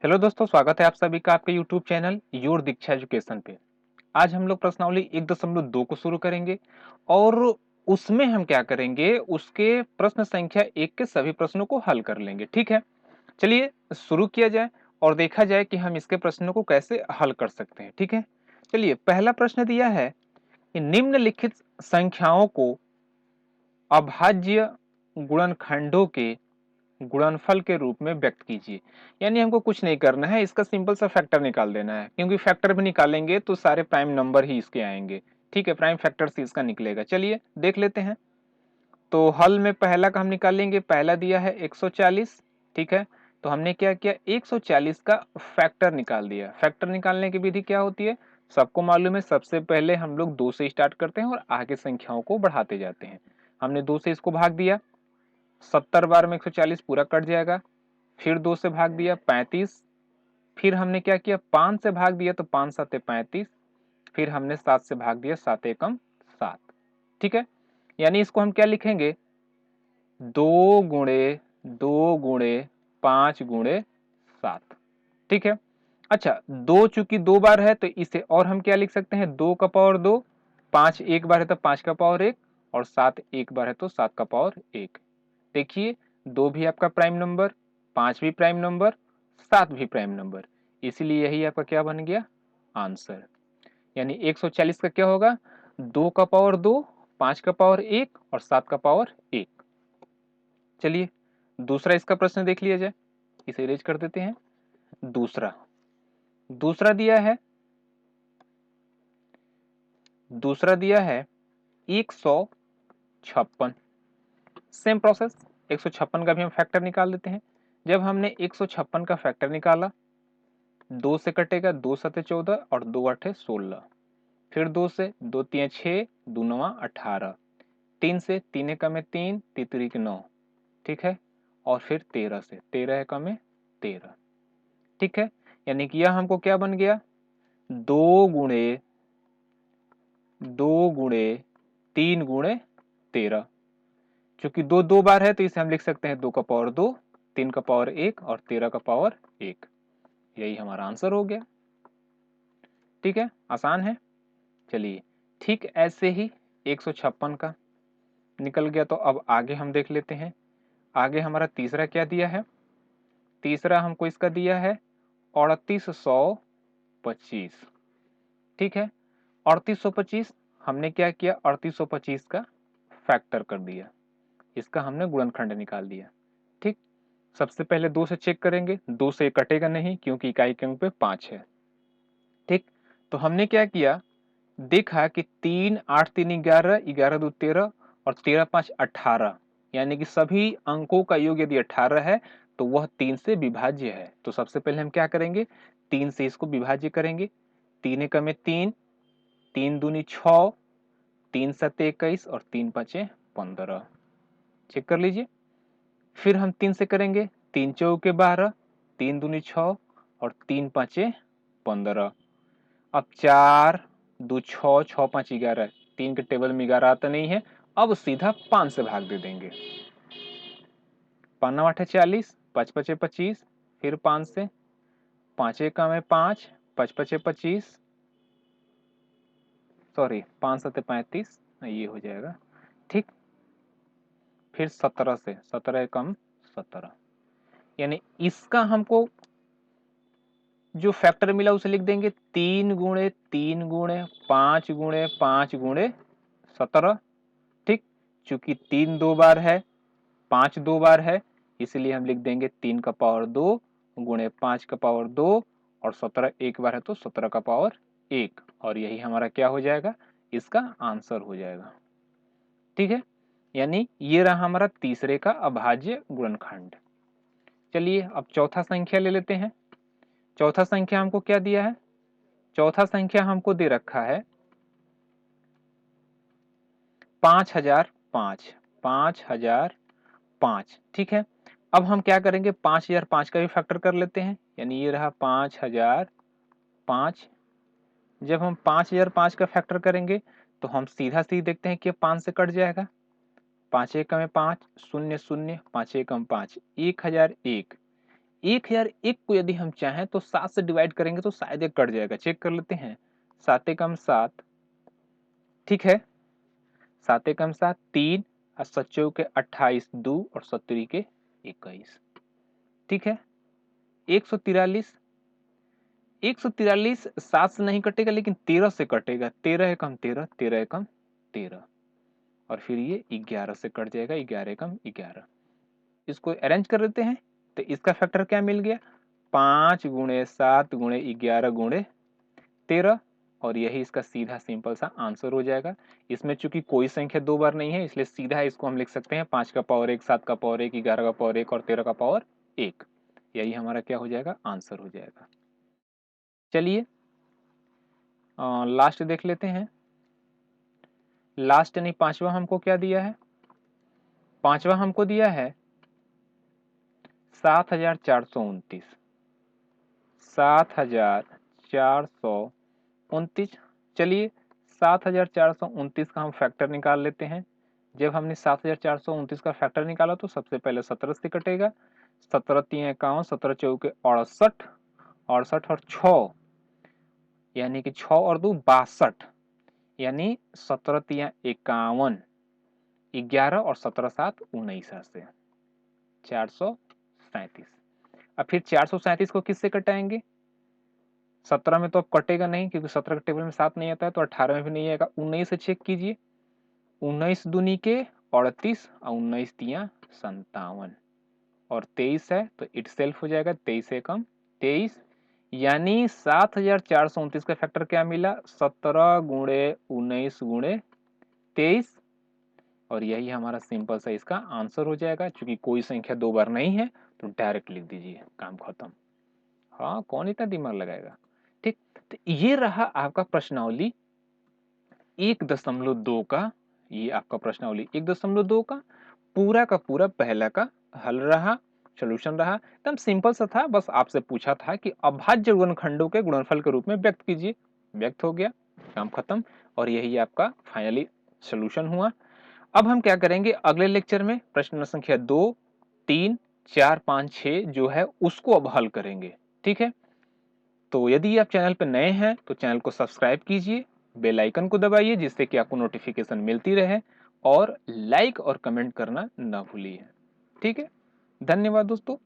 Hello दोस्तों, स्वागत है आप सभी का आपके YouTube channel your Diksha education पे। आज हम लोग प्रश्नावली 1.2 को शुरू करेंगे और उसमें हम क्या करेंगे, उसके प्रश्न संख्या 1 के सभी प्रश्नों को हल कर लेंगे। ठीक है, चलिए शुरू किया जाए और देखा जाए कि हम इसके प्रश्नों को कैसे हल कर सकते हैं। ठीक है, चलिए पहला प्रश्न दिया है कि निम्नलिखित संख्याओं को अभाज्य गुणनखंडों के गुणनफल के रूप में व्यक्त कीजिए। यानी हमको कुछ नहीं करना है, इसका सिंपल सा फैक्टर निकाल देना है, क्योंकि फैक्टर भी निकालेंगे तो सारे प्राइम नंबर ही इसके आएंगे। ठीक है, प्राइम फैक्टर से इसका निकलेगा। चलिए देख लेते हैं। तो हल में पहला का हम निकालेंगे, पहला दिया है 140। ठीक है, तो हमने क्या किया, 140 का फैक्टर निकाल दिया। फैक्टर निकालने की विधि क्या होती है, सबको मालूम है। सबसे पहले हम लोग 2 से स्टार्ट करते हैं और आगे संख्याओं को बढ़ाते जाते हैं। हमने 2 से इसको भाग दिया, 70 बार में 140 पूरा कट जाएगा। फिर 2 से भाग दिया 35। फिर हमने क्या किया, 5 से भाग दिया तो 5 7 35। फिर हमने 7 से भाग दिया, 7 एकम 7। ठीक है, यानी इसको हम क्या लिखेंगे, 2 गुणे 5 गुणे 7। ठीक है, अच्छा 2 चूंकि 2 बार है तो इसे और हम क्या लिख सकते हैं, 2 का पावर 2। 5 एक बार है तो 5 का पावर 1 और 7 एक बार है तो 7 का पावर 1। देखिए, 2 भी आपका प्राइम नंबर, 5 भी प्राइम नंबर, 7 भी प्राइम नंबर, इसलिए यही आपका क्या बन गया, आंसर। यानी 140 का क्या होगा, 2 का पावर 2, 5 का पावर 1 और 7 का पावर 1। चलिए दूसरा इसका प्रश्न देख लिया जाए, इसे इरेज कर देते हैं। दूसरा दूसरा दिया है दूसरा दिया है 156। सेम प्रोसेस, 156 का भी हम फैक्टर निकाल देते हैं। जब हमने 156 का फैक्टर निकाला, 2 से कटेगा, 2 सते 14 और 2 अठे 16। फिर 2 से, 2 तिया 6, 2 नवा 18। 3 से, 3 एकम में 3, तीतरी के 9। ठीक है, और फिर 13 से, 13 एकम में 13। ठीक है, यानी कि यह हमको क्या बन गया, 2 गुणे 3 गुणे 13। चूंकि 2 2 बार है तो इसे हम लिख सकते हैं 2 का पावर 2, 3 का पावर 1 और 13 का पावर 1। यही हमारा आंसर हो गया। ठीक है, आसान है। चलिए ठीक ऐसे ही 156 का निकल गया, तो अब आगे हम देख लेते हैं। आगे हमारा तीसरा क्या दिया है, तीसरा हमको इसका दिया है 3825। ठीक है, 3825 हमने क्या किया, 3825 का फैक्टर कर दिया, इसका हमने गुणनखंड निकाल दिया। ठीक, सबसे पहले 2 से चेक करेंगे, 2 से कटेगा नहीं क्योंकि इकाई के अंक पे 5 है। ठीक, तो हमने क्या किया, देखा कि 3 8 3 11, 11 2 13 और 13 5 18, यानी कि सभी अंकों का योग यदि 18 है तो वह 3 से विभाज्य है। तो सबसे पहले हम क्या करेंगे, 3 से इसको विभाज्य करेंगे। 3 एकम में 3, 3 दूनी 6, 3 सत्ते 21 और 3 पाँचे 15। चेक कर लीजिए। फिर हम 3 से करेंगे, 3 चौके 12, 3 दूनी 6 और 3 पाँचे 15। अब 4 2 6, 6 5 11, 3 के टेबल में 11 आता नहीं है। अब सीधा 5 से भाग दे देंगे। 5 9 8 40, 5 5 25, फिर 5 से, 5 एकम में 5, 5 5 25, सॉरी 5 7 35, ये हो जाएगा। ठीक, फिर 17 से, 17 एकम 17, यानी इसका हमको जो फैक्टर मिला उसे लिख देंगे 3 गुणे 3 गुणे 5 गुणे 5 गुणे 17। ठीक, चूंकि 3 2 बार है, 5 2 बार है, इसलिए हम लिख देंगे 3 का पावर 2 गुणे 5 का पावर 2 और 17 एक बार है तो 17 का पावर 1, और यही हमारा क्या हो जाएगा, इसका आंसर हो जाएगा। ठीक है, यानी ये रहा हमारा तीसरे का अभाज्य गुणनखंड। चलिए अब चौथा संख्या ले लेते हैं। चौथा संख्या हमको क्या दिया है, चौथा संख्या हमको दे रखा है 5005, 5005। ठीक है, अब हम क्या करेंगे, 5005 का भी फैक्टर कर लेते हैं, यानी ये रहा 5005। जब हम 5005 का फैक्टर करेंगे तो हम सीधा सीधी देखते हैं कि 5 से कट जाएगा। 5 एकम में 5, 0 0, 5 एकम 5, 1001। 1001 को यदि हम चाहें तो 7 से डिवाइड करेंगे तो शायद ये कट जाएगा। चेक कर लेते हैं। 7 एकम 7, ठीक है। 7 एकम 7 3 और 7 चौके 28 2 और 70 के 21, ठीक है। 143, 143 7 से नहीं कटेगा लेकिन 13 से कटेगा। 13 एकम 13, 13 एकम 13 और फिर ये 11 से कट जाएगा। 11 एकम 11। इसको अरेंज कर लेते हैं तो इसका फैक्टर क्या मिल गया? 5 गुणे 7 गुणे 11 गुणे 13 और यही इसका सीधा सिंपल सा आंसर हो जाएगा। इसमें चूंकि कोई संख्या दो बार नहीं है इसलिए सीधा इसको हम लिख सकते हैं 5 का पावर 1, 7 का पावर 1, 11 का पावर 1 और 13 का पावर 1। यही हमारा क्या हो जाएगा? आंसर हो जाएगा। चलिए लास्ट देख लेते हैं। लास्ट यानी पांचवा हमको क्या दिया है? पांचवा हमको दिया है 7429, 7429। चलिए 7429 का हम फैक्टर निकाल लेते हैं। जब हमने 7429 का फैक्टर निकाला तो सबसे पहले 17 से कटेगा। 17 3 51, 17 चौके 68, 68 और 6 यानी कि 6 और 2 62, यानी 17 3 51, 11 और 17 7 19 से 437। अब फिर 437 को किससे कटाएंगे? 17 में तो अब कटेगा नहीं क्योंकि 17 के टेबल में 7 नहीं आता है, तो 18 में भी नहीं आएगा। 19 से चेक कीजिए। 19 दूनी के 38 और 19 तिया 57 और 23 है तो इट सेल्फ हो जाएगा 23 एकम 23, यानी 7429 का फैक्टर क्या मिला? 17 गुणे 19 गुणे 23 और यही हमारा सिंपल सा इसका आंसर हो जाएगा। चूंकि कोई संख्या दो बार नहीं है तो डायरेक्ट लिख दीजिए, काम खत्म। हाँ, कौन इतना दिमाग लगाएगा? ठीक, तो ये रहा आपका प्रश्नावली 1.2 का। ये आपका प्रश्नावली 1.2 का पूरा पहला का हल रहा, सोल्यूशन रहा। एकदम सिंपल सा था, बस आपसे पूछा था कि अभाज्य गुणनखंडों के गुणनफल के रूप में व्यक्त कीजिए। व्यक्त हो गया, काम खत्म। और यही आपका फाइनली सोल्यूशन हुआ। अब हम क्या करेंगे अगले लेक्चर में? प्रश्न संख्या 2, 3, 4, 5, 6 जो है उसको अब हल करेंगे, ठीक है। तो यदि आप चैनल पर नए हैं तो चैनल को सब्सक्राइब कीजिए, बेल आइकन को दबाइए जिससे कि आपको नोटिफिकेशन मिलती रहे और लाइक और कमेंट करना ना भूलिए, ठीक है। धन्यवाद दोस्तों।